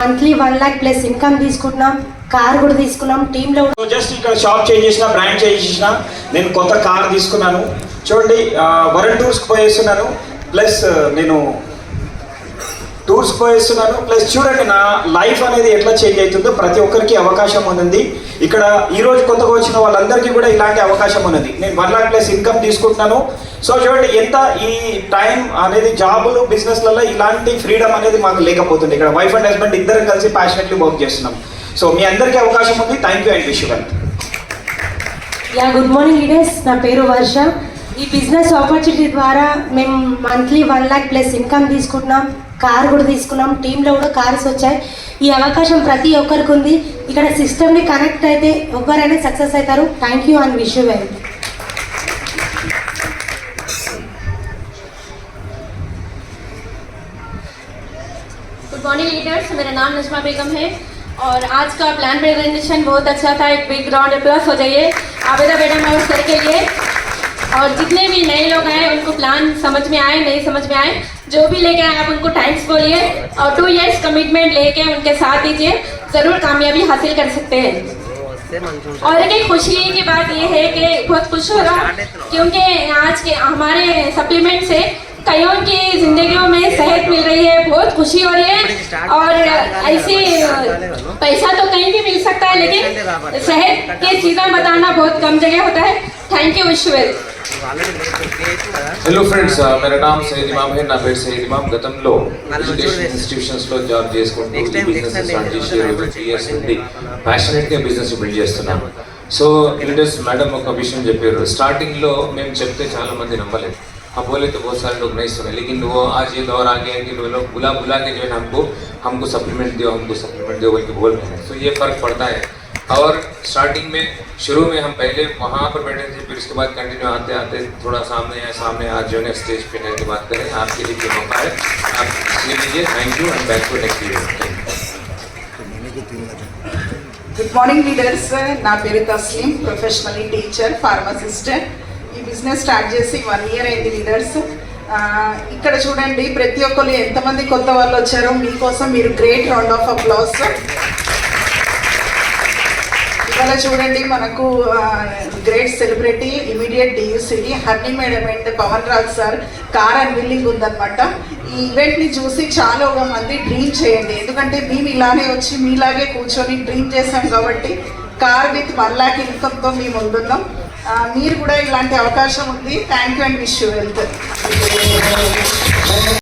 Monthly 1 lakh plus income తీసుకుంటున్నాం, car కూడా తీసుకున్నాం టీంలో. జస్ట్ ఇక్కడ షాప్ చేంజ్ చేసిన, బ్రాండ్ చేంజ్ చేసిన, నేను కొత్త కార్ తీసుకున్నాను. చూడండి, వరల్డ్ టూర్స్కి పోయేస్తున్నాను, ప్లస్ నేను టూర్స్కి పోయేస్తున్నాను. ప్లస్ చూడండి నా లైఫ్ అనేది ఎట్లా చేంజ్ అవుతుందో ప్రతి ఒక్కరికి అవకాశం ఉంది. ఇక్కడ ఈరోజు కొత్తగా వచ్చిన వాళ్ళందరికీ కూడా ఇలాంటి అవకాశం ఉన్నది. నేను 1 लाख ప్లస్ ఇన్కమ్ తీసుకుంటున్నాను. సో చూడండి ఎంత ఈ టైం అనేది జాబులు బిజినెస్లలో ఇలాంటి ఫ్రీడమ్ అనేది మాకు లేకపోతుంది. ఇక్కడ వైఫ్ అండ్ హస్బెండ్ ఇద్దరం కలిసి ప్యాషనెట్లీ వర్క్ చేస్తున్నాం. సో మీ అందరికీ అవకాశం ఉంది. Thank you and wish you well. Good morning leaders, నా పేరు వర్ష. ఈ బిజినెస్ ఆపర్చునిటీ ద్వారా మేము మంత్లీ 1 लाख ప్లస్ ఇన్కమ్ తీసుకుంటున్నాం, కార్ కూడా తీసుకున్నాం, టీంలో కూడా కార్స్ వచ్చాయి. ఈ అవకాశం ప్రతి ఒక్కరికి ఉంది. ఇక్కడ సిస్టమ్ని కనెక్ట్ అయితే ఎవరైనా సక్సెస్ అవుతారు. Thank you and wish you well. Good morning leaders, मेरा नाम नजमा बेगम है और आज का प्लान प्रेजेंटेशन बहुत अच्छा था. एक बिग राउंड अप्लॉज हो जाइए आबेदा मैडम और सर के लिए. और जितने भी नए लोग आए उनको प्लान समझ में आए नहीं समझ में आए, जो भी लेके आए आप उनको थैंक्स बोलिए और 2 इयर्स कमिटमेंट लेके उनके साथ दीजिए, ज़रूर कामयाबी हासिल कर सकते हैं. और एक खुशी की बात ये है कि बहुत खुश हो रहा क्योंकि आज के हमारे सप्लीमेंट से कईयों की जिंदगियों में सेहत मिल रही है, बहुत खुशी हो रही है. और ऐसी पैसा तो कहीं भी मिल सकता है लेकिन सेहत की चीज़ें बताना बहुत कम जगह होता है. Thank you wish well. Hello friends, मेरा नाम सईद इमाम है. ना పేరు సయ్యద్ ఇమాం. గతంలో ఎడ్యుకేషన్ ఇన్స్టిట్యూషన్స్ లో జాబ్ చేసుకుంటూ బిజినెస్ స్టార్ట్ చేసి 3 ఇయర్స్ నుండి ప్యాషనెట్ గా బిజినెస్ బిల్డ్ చేస్తున్నాను. సో లీడర్స్ మేడం ఒక విషయం చెప్పారు. స్టార్టింగ్ లో మేము చెప్తే చాలా మంది నమ్మలేదు. हम बोले तो बहुत सारे लोग नहीं सुने, लेकिन वो आज ये दौर आ गया है कि लोग बुला बुला के जो है हमको सप्लीमेंट दो बोल के बोल रहे हैं. तो ये फ़र्क पड़ता है. और स्टार्टिंग में शुरू में हम पहले वहाँ पर बैठे थे, फिर उसके बाद कंटिन्यू आते आते थोड़ा सामने आज जो है स्टेज पे की बात करें. आपके लिए ये मौका है, आप ले लीजिए. Thank you and back to next video. Good morning leaders, నా పేరు తస్లీం, ప్రొఫెషనల్ టీచర్, ఫార్మసిస్ట్. ఈ బిజినెస్ స్టార్ట్ చేసి 1 ఇయర్ అయింది లీడర్స్. ఇక్కడ చూడండి ప్రతి ఒక్కరు ఎంతమంది కొత్త వాళ్ళు వచ్చారో మీకోసం మీరు గ్రేట్ రౌండ్ ఆఫ్ అప్లాస్. ఇవాళ చూడండి మనకు గ్రేట్ సెలబ్రిటీ ఇమీడియట్ డియూసీడీ హర్ని madam and Pawan Raj sir car unveiling ఉందన్నమాట. ఈ ఈవెంట్ని చూసి చాలా మంది డ్రీమ్ చేయండి, ఎందుకంటే మేము ఇలానే వచ్చి మీలాగే కూర్చొని డ్రీమ్ చేశాం కాబట్టి కార్ విత్ 1 लाख ఇన్కమ్తో మేము ఉంటున్నాం. మీరు కూడా ఇలాంటి అవకాశం ఉంది. Thank you and wish you wealth.